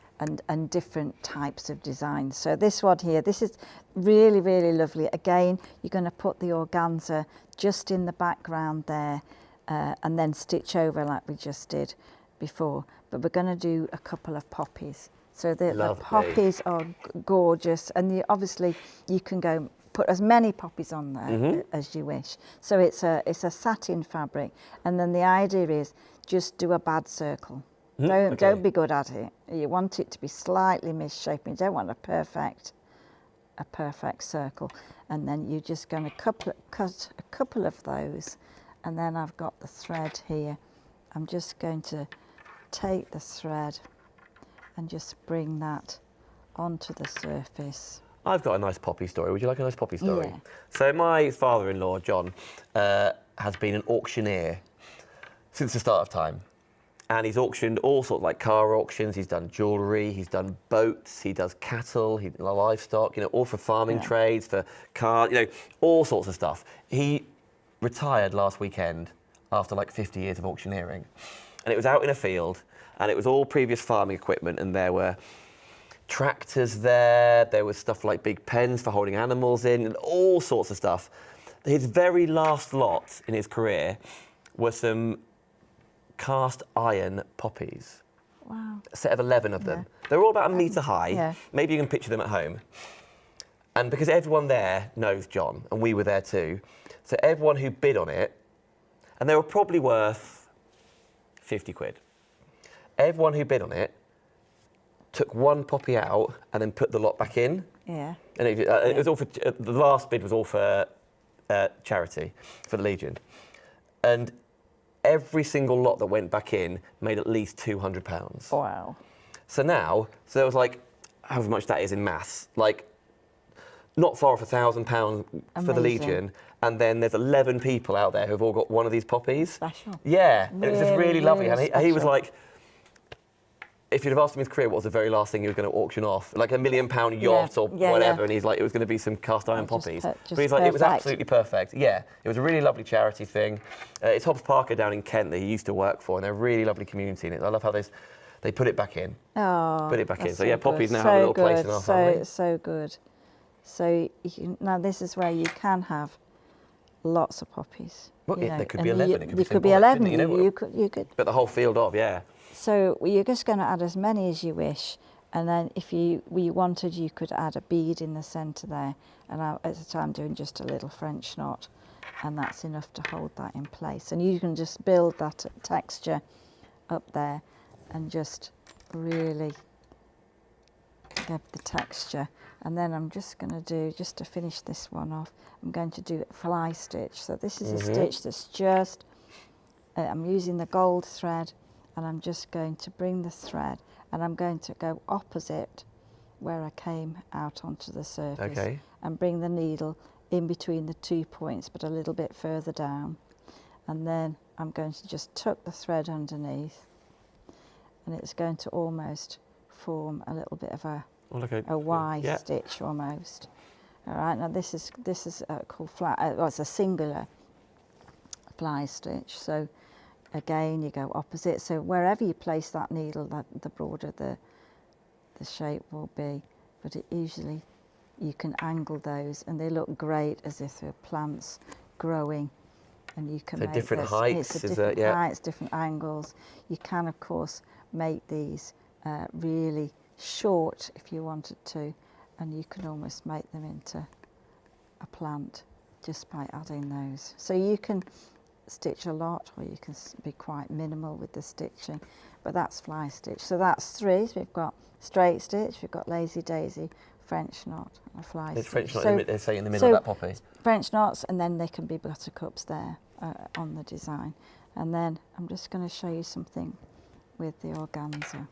and different types of designs. So this one here, this is really, really lovely. Again, you're going to put the organza just in the background there, and then stitch over like we just did before. But we're going to do a couple of poppies. So the poppies are gorgeous, and obviously you can go put as many poppies on there as you wish. So it's a satin fabric, and then the idea is just do a bad circle. Don't be good at it. You want it to be slightly misshapen. You don't want a perfect circle. And then you're just going to cut a couple of those. And then I've got the thread here. I'm just going to take the thread and just bring that onto the surface. I've got a nice poppy story. Would you like a nice poppy story? Yeah. So my father-in-law, John, has been an auctioneer since the start of time. And he's auctioned all sorts, like car auctions, he's done jewellery, he's done boats, he does cattle, livestock, you know, all for farming trades, for cars, you know, all sorts of stuff. He retired last weekend after like 50 years of auctioneering. And it was out in a field, and it was all previous farming equipment, and there were tractors there was stuff like big pens for holding animals in, and all sorts of stuff. His very last lot in his career were some cast iron poppies. Wow. A set of 11 of them. They're all about a metre high. Yeah. Maybe you can picture them at home. And because everyone there knows John, and we were there too, so everyone who bid on it, and they were probably worth 50 quid. Everyone who bid on it took one poppy out and then put the lot back in. Yeah. And it was all for, the last bid was all for charity, for the Legion. And every single lot that went back in made at least £200. Wow. So now, there was like, however much that is in maths, like not far off £1,000 for the Legion. And then there's 11 people out there who've all got one of these poppies. Special. Yeah, and it was just really lovely. Really And he was like, if you'd have asked him his career, what was the very last thing he was going to auction off? Like £1 million yacht or whatever. And he's like, it was going to be some cast iron poppies. But he's like, it was absolutely perfect. Yeah, it was a really lovely charity thing. It's Hobbs Parker down in Kent that he used to work for, and they're a really lovely community in it. I love how they put it back in. Oh, put it back in. So so yeah, poppies good. now So have a little good. place in our family. So good. So now this is where you can have lots of poppies. Well, you yeah, know, there could be and 11. You could be 11. You could. But the whole field of, yeah. So you're just going to add as many as you wish, and then if you wanted, you could add a bead in the centre there. And at the time, I'm doing just a little French knot, and that's enough to hold that in place. And you can just build that texture up there, and just really give the texture. And then I'm just going to do, just to finish this one off, I'm going to do a fly stitch. So this is a stitch that's just, I'm using the gold thread, and I'm just going to bring the thread, and I'm going to go opposite where I came out onto the surface, and bring the needle in between the 2 points, but a little bit further down. And then I'm going to just tuck the thread underneath, and it's going to almost form a little bit of a Y stitch almost. All right, now this is called fly. Well, it's a singular fly stitch. So again, you go opposite. So wherever you place that needle, the broader the shape will be. But usually you can angle those, and they look great as if they're plants growing. And you can make different heights, different heights, different angles. You can, of course, make these really short if you wanted to, and you can almost make them into a plant just by adding those. So you can stitch a lot, or you can be quite minimal with the stitching, but that's fly stitch. So that's 3. So we've got straight stitch, we've got lazy daisy, French knot, and a fly It's stitch. French knot, they say in the middle of that poppy. French knots, and then they can be buttercups there on the design. And then I'm just going to show you something with the organza.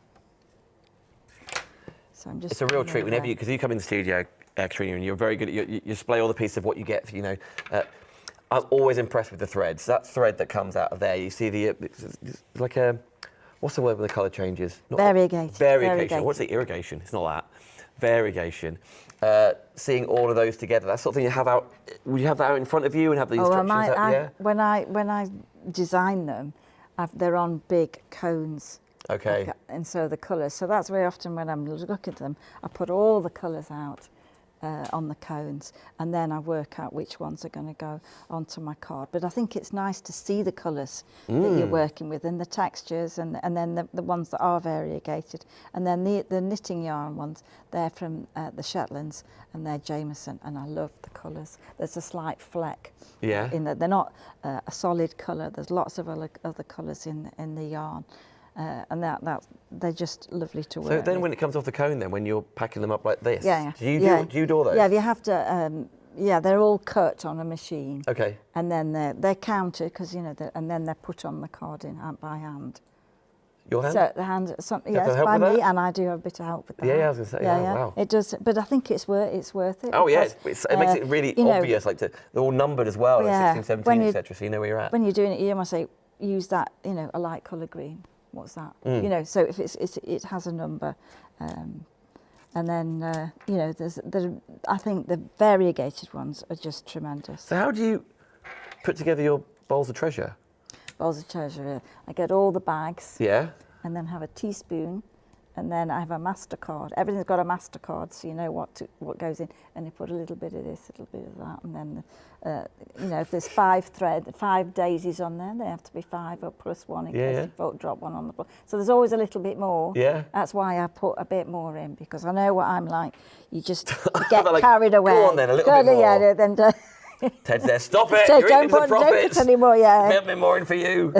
So I'm just. It's a real treat whenever because you come in the studio, Katrina, and you're very good. You display all the pieces of what you get. You know, I'm always impressed with the threads. That thread that comes out of there, you see it's like a. What's the word when the colour changes? Variegated. Variegation. What's the irrigation? It's not that. Variegation. Seeing all of those together, that sort of thing you have out. Would you have that out in front of you and have the instructions out? Yeah. When I design them, they're on big cones. Okay. And so the colours. So that's very often when I'm looking at them, I put all the colours out on the cones, and then I work out which ones are going to go onto my card. But I think it's nice to see the colours that you're working with, and the textures, and then the ones that are variegated, and then the knitting yarn ones. They're from the Shetlands, and they're Jameson, and I love the colours. There's a slight fleck. Yeah. In that they're not a solid colour. There's lots of other colours in the yarn. And they're just lovely to wear. So then when it comes off the cone then, when you're packing them up like this, yeah. do you do all those? Yeah, you have to, they're all cut on a machine. Okay. And then they're counted, because, you know, and then they're put on the card by hand. Your hand? So the hand, yes, by me, and I do have a bit of help with that. Yeah, I was going to say, wow. It does, but I think it's worth it. Oh, because, yeah, it makes it really obvious, like they're all numbered as well, like 16, 17, etc., so you know where you're at. When you're doing it, you must say, use that, you know, a light colour green. What's that? You know, so if it has a number, and then you know, I think the variegated ones are just tremendous. So how do you put together your bowls of treasure? Bowls of treasure. I get all the bags. Yeah. And then have a teaspoon, and then I have a MasterCard. Everything's got a MasterCard, so you know what goes in, and you put a little bit of this, a little bit of that, and then you know, if there's 5 daisies on there, they have to be 5 up plus 1 in case you drop one on the floor. So there's always a little bit more. Yeah. That's why I put a bit more in, because I know what I'm like. You just get like, carried away. Go on then, a little bit more. Yeah, then Ted's there. Stop it. So You're don't eating the profits. put anymore. Yeah. A bit more in for you.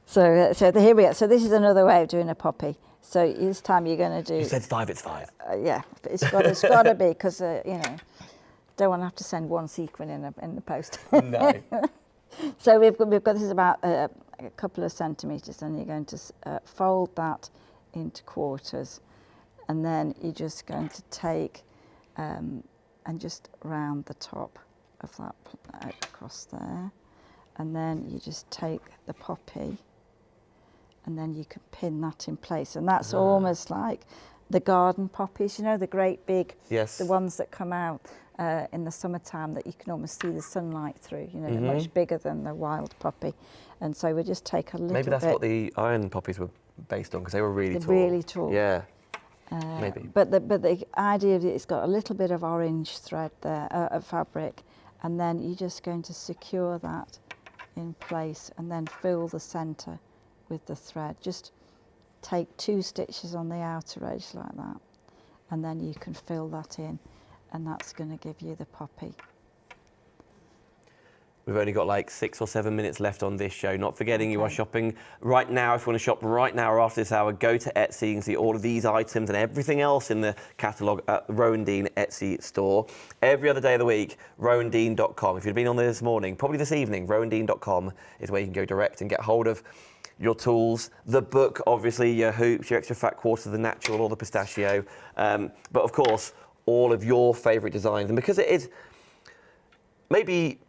So here we are. So this is another way of doing a poppy. So this time you're going to do. You said 5. It's 5. Yeah, it's got to be, because you know, don't want to have to send one sequin in the post. No. So we've got this is about a couple of centimetres, and you're going to fold that into quarters, and then you're just going to take and just round the top of that across there, and then you just take the poppy, and then you can pin that in place, and that's almost like the garden poppies, you know, the great big, the ones that come out in the summertime that you can almost see the sunlight through, you know, they're much bigger than the wild poppy. And so we just take a little bit. Maybe that's what the iron poppies were based on, because they were really tall. Really tall. Yeah, maybe. But the idea of it's got a little bit of orange thread there, of fabric, and then you're just going to secure that in place and then fill the centre with the thread. Just take 2 stitches on the outer edge like that, and then you can fill that in, and that's going to give you the poppy. We've only got like 6 or 7 minutes left on this show. Not forgetting you are shopping right now. If you want to shop right now or after this hour, go to Etsy and see all of these items and everything else in the catalogue at Rowandean Etsy store. Every other day of the week, rowandean.com. If you'd been on there this morning, probably this evening, rowandean.com is where you can go direct and get hold of your tools, the book, obviously, your hoops, your extra fat quarter, the natural or the pistachio. But of course, all of your favourite designs. And because it is, maybe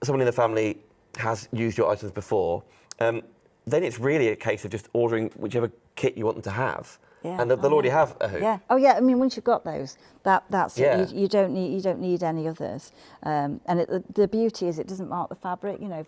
someone in the family has used your items before, then it's really a case of just ordering whichever kit you want them to have. Yeah. And they'll already have a hoop. Yeah. Oh yeah. I mean, once you've got those, that's it. You don't need any others. And the beauty is it doesn't mark the fabric. You know,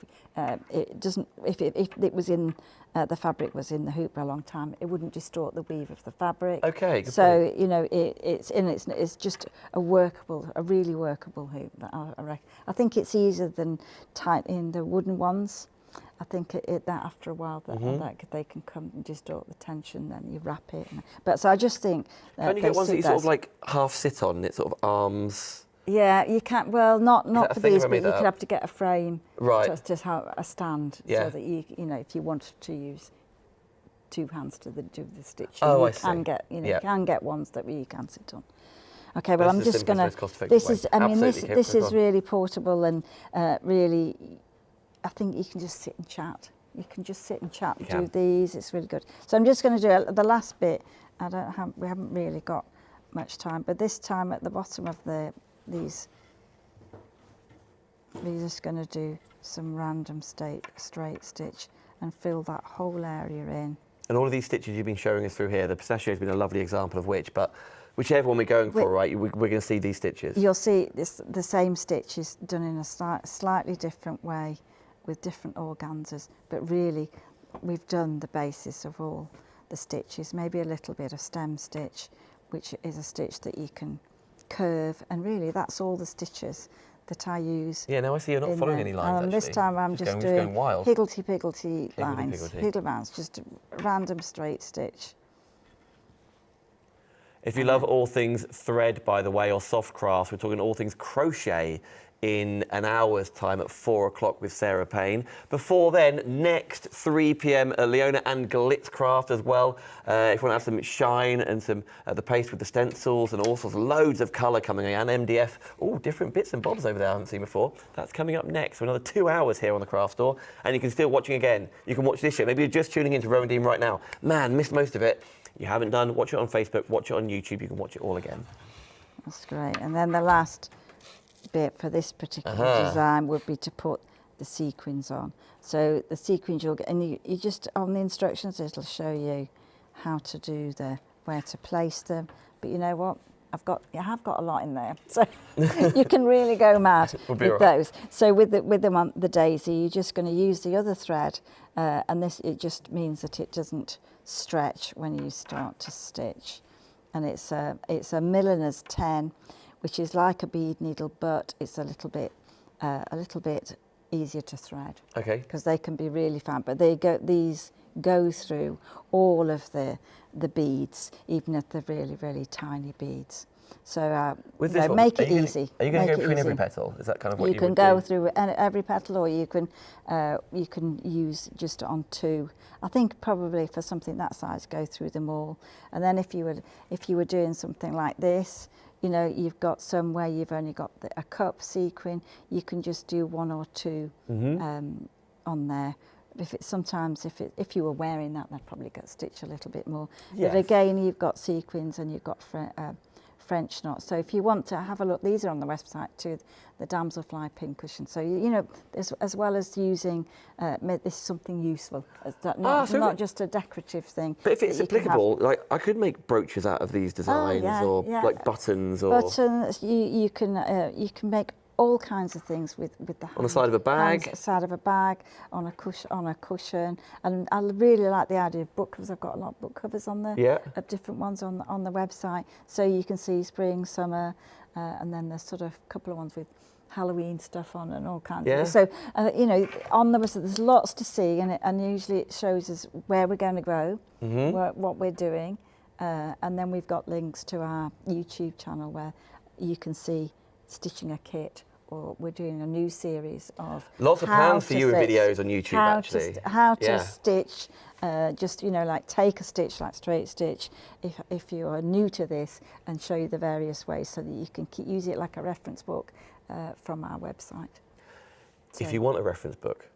it doesn't. If it was in the fabric was in the hoop for a long time, it wouldn't distort the weave of the fabric. Okay. Good point. You know, it's just a really workable hoop. That I reckon. I think it's easier than tightening the wooden ones. I think that after a while that they can come and distort the tension. Then you wrap it. But so I just think. Can you get ones that you sort of like half sit on? And it's sort of arms. Yeah, you can't. Well, not a for thing these, if I but made you that could up? have to get a frame Right. to have a stand, Yeah. so that you know, if you wanted to use two hands to do the stitching, Oh, you I can see. get, you know, Yeah. you can get ones that you can sit on. Okay, well, This I'm is the just simplest, gonna. most cost-effective This way. is, I mean, Absolutely, this go is on. really portable and really, I think you can just sit and chat. You can just sit and chat and You do can. these. It's really good. So I'm just going to do the last bit. We haven't really got much time, but this time at the bottom of these, we're just going to do some random straight stitch and fill that whole area in. And all of these stitches you've been showing us through here, the pistachio has been a lovely example of which, but whichever one we're going for, right, we're going to see these stitches. You'll see the same stitches done in a slightly different way with different organzas, but really we've done the basis of all the stitches, maybe a little bit of stem stitch, which is a stitch that you can curve, and really that's all the stitches that I use. Yeah, now I see you're not following any lines, actually. This time I'm just doing going wild. higgledy-piggledy lines, Higgledy-piggledy. higgle lines, just a random straight stitch. If you love all things thread, by the way, or soft crafts, we're talking all things crochet in an hour's time at 4 o'clock with Sarah Payne. Before then, next 3 p.m. Leona and Glitzcraft as well. If you want to have some shine and some the paste with the stencils and all sorts of loads of colour coming in, and MDF, all different bits and bobs over there I haven't seen before. That's coming up next. So another 2 hours here on the Craft Store, and you can still watching again. You can watch this show. Maybe you're just tuning into Rowandean right now. Man, missed most of it. You haven't done, watch it on Facebook, watch it on YouTube, you can watch it all again. That's great. And then the last bit for this particular design would be to put the sequins on. So the sequins you'll get, and you just, on the instructions, it'll show you how to do where to place them. But you know what? I have got a lot in there, so you can really go mad with those. So with them on the daisy, you're just going to use the other thread, and it just means that it doesn't stretch when you start to stitch. And it's a milliner's 10, which is like a bead needle, but it's a little bit easier to thread. Okay. Because they can be really fine, but these go through all of the beads, even if they're really, really tiny beads. So with this one, make it easy. Are you going to go between easy. every petal? Is that kind of what you can would go do? through every petal, or you can use just on 2. I think probably for something that size, go through them all. And then if you were doing something like this, you know, you've got some where you've only got a cup sequin, you can just do 1 or 2 on there. If you were wearing that, they'd probably get stitched a little bit more. Yes. But again, you've got sequins and you've got French knots. So if you want to have a look, these are on the website too, the damselfly pincushion. So you know, as well as using this is something useful, not just a decorative thing. But if it's applicable, like I could make brooches out of these designs, like buttons, or buttons. You can make all kinds of things with the hand. On the side of a bag? Side of a bag, on a cushion. And I really like the idea of book covers. I've got a lot of book covers on there, of different ones on the website. So you can see spring, summer, and then there's sort of a couple of ones with Halloween stuff on and all kinds of. So, you know, on the website there's lots to see, and usually it shows us where we're going to go, what we're doing. And then we've got links to our YouTube channel where you can see stitching a kit, or we're doing a new series of lots of plans for you in videos on YouTube, actually. How to stitch, just, you know, like take a stitch, like straight stitch, if you are new to this, and show you the various ways so that you can use it like a reference book from our website. So, if you want a reference book,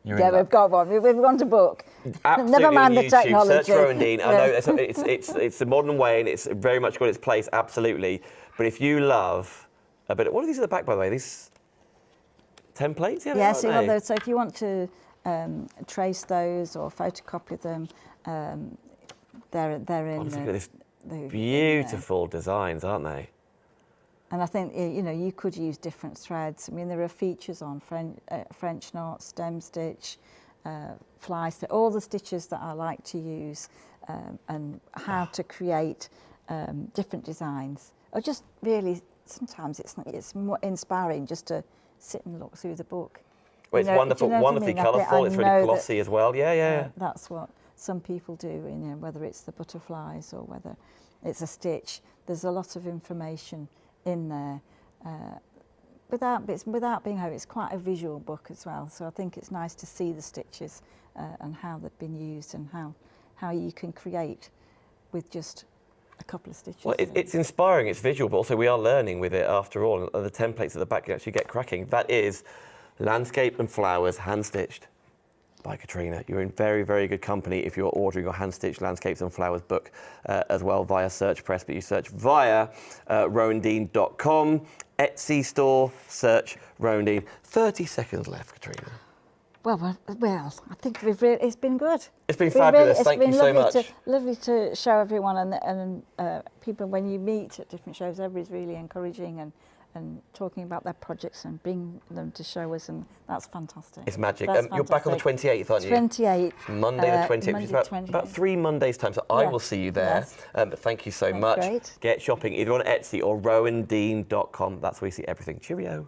we've got one. We've got a book. Absolutely. Never mind on the YouTube, technology. Search Rowandean. I know it's a modern way, and it's very much got its place, absolutely. But if you love a bit, what are these at the back, by the way? These templates? Yes, so if you want to trace those or photocopy them, they're in. Look at this beautiful designs, aren't they? And I think, you know, you could use different threads. I mean, there are features on French knot, stem stitch, fly stitch, all the stitches that I like to use, and how to create different designs. Or just really, sometimes it's more inspiring just to sit and look through the book. Well, it's wonderful, wonderfully colourful. It's really glossy as well. Yeah. That's what some people do. You know, whether it's the butterflies or whether it's a stitch. There's a lot of information in there without being heavy. It's quite a visual book as well, so I think it's nice to see the stitches and how they've been used and how you can create with just a couple of stitches. Well, it's inspiring, it's visual, but also we are learning with it after all. The templates at the back can actually get cracking. That is Landscape and Flowers Hand Stitched by Katrina. You're in very, very good company if you're ordering your hand-stitched Landscapes and Flowers book as well via Search Press, but you search via rowandean.com, Etsy store, search Rowandean. 30 seconds left, Katrina. Well, I think it's been good. It's been fabulous. Thank you so much. Lovely to show everyone, and people, when you meet at different shows, everybody's really encouraging and talking about their projects and bringing them to show us, and that's fantastic. It's magic. You're back on the 28th, aren't you? 28th. Monday the 28th, which is about 3 Mondays' time, so I will see you there. Yes. But thank you so much. Great. Get shopping either on Etsy or rowandean.com. That's where you see everything. Cheerio.